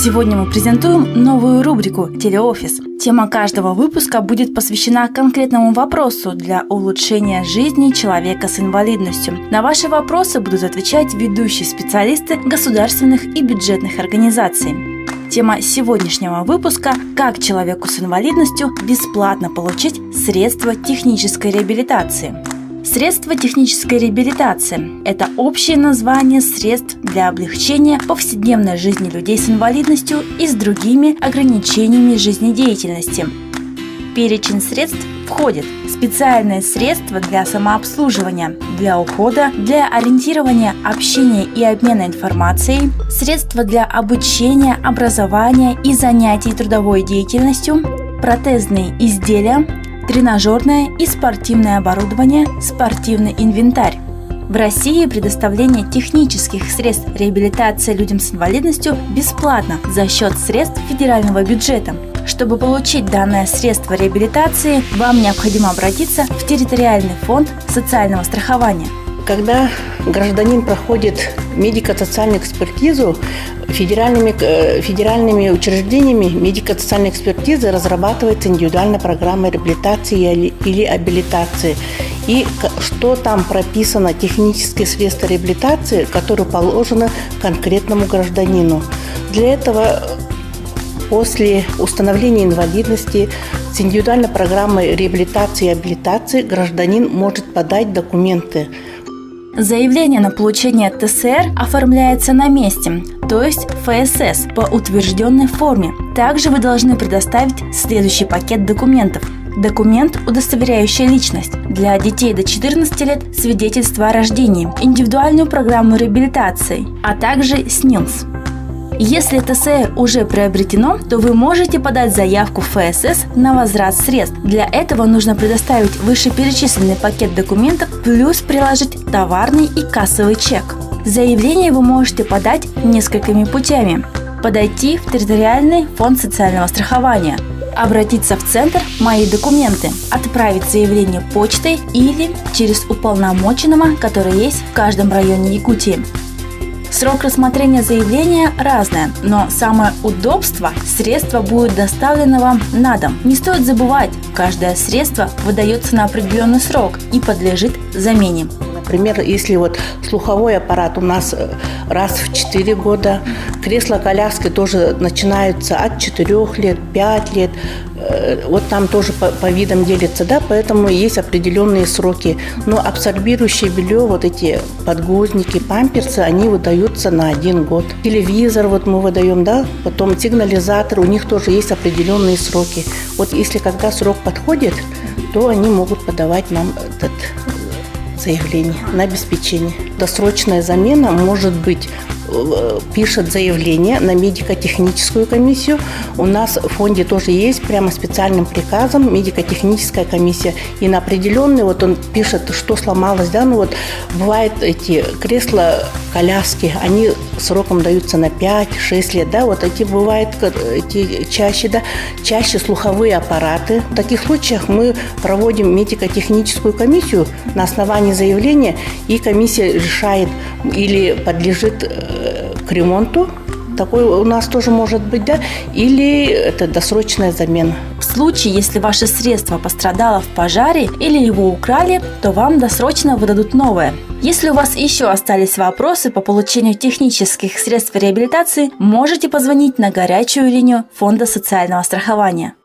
Сегодня мы презентуем новую рубрику «Телеофис». Тема каждого выпуска будет посвящена конкретному вопросу для улучшения жизни человека с инвалидностью. На ваши вопросы будут отвечать ведущие специалисты государственных и бюджетных организаций. Тема сегодняшнего выпуска – как человеку с инвалидностью бесплатно получить средства технической реабилитации. Средства технической реабилитации – это общее название средств для облегчения повседневной жизни людей с инвалидностью и с другими ограничениями жизнедеятельности. Перечень средств входит специальные средства для самообслуживания, для ухода, для ориентирования, общения и обмена информацией, средства для обучения, образования и занятий трудовой деятельностью, протезные изделия, тренажерное и спортивное оборудование, спортивный инвентарь. В России предоставление технических средств реабилитации людям с инвалидностью бесплатно за счет средств федерального бюджета. Чтобы получить данное средство реабилитации, вам необходимо обратиться в территориальный фонд социального страхования. Когда гражданин проходит медико-социальную экспертизу, федеральными учреждениями медико-социальной экспертизы разрабатывается индивидуальная программа реабилитации или абилитации. И что там прописано, технические средства реабилитации, которые положены конкретному гражданину. Для этого после установления инвалидности с индивидуальной программой реабилитации и абилитации гражданин может подать документы. Заявление на получение ТСР оформляется на месте, то есть ФСС, по утвержденной форме. Также вы должны предоставить следующий пакет документов. Документ, удостоверяющий личность. Для детей до 14 лет свидетельство о рождении, индивидуальную программу реабилитации, а также СНИЛС. Если ТСР уже приобретено, то вы можете подать заявку в ФСС на возврат средств. Для этого нужно предоставить вышеперечисленный пакет документов плюс приложить товарный и кассовый чек. Заявление вы можете подать несколькими путями. Подойти в территориальный фонд социального страхования, обратиться в центр «Мои документы», отправить заявление почтой или через уполномоченного, который есть в каждом районе Якутии. Срок рассмотрения заявления разное, но самое удобство – средство будет доставлено вам на дом. Не стоит забывать, каждое средство выдается на определенный срок и подлежит замене. Например, если слуховой аппарат у нас раз в 4 года, кресла-коляски тоже начинаются от 4 лет, 5 лет, там тоже по видам делится, поэтому есть определенные сроки. Но абсорбирующее белье, эти подгузники, памперсы, они выдаются на 1 год. Телевизор мы выдаем, потом сигнализатор, у них тоже есть определенные сроки. Если когда срок подходит, то они могут подавать нам заявление на обеспечение. Досрочная замена может быть, пишет заявление на медико-техническую комиссию. У нас в фонде тоже есть прямо специальным приказом медико-техническая комиссия. И на определенный, он пишет, что сломалось, бывает эти кресла, коляски, они сроком даются на 5-6 лет, эти бывают чаще слуховые аппараты. В таких случаях мы проводим медико-техническую комиссию на основании заявления, и комиссия решает или подлежит к ремонту, такой у нас тоже может быть, или это досрочная замена. В случае, если ваше средство пострадало в пожаре или его украли, то вам досрочно выдадут новое. Если у вас еще остались вопросы по получению технических средств реабилитации, можете позвонить на горячую линию Фонда социального страхования.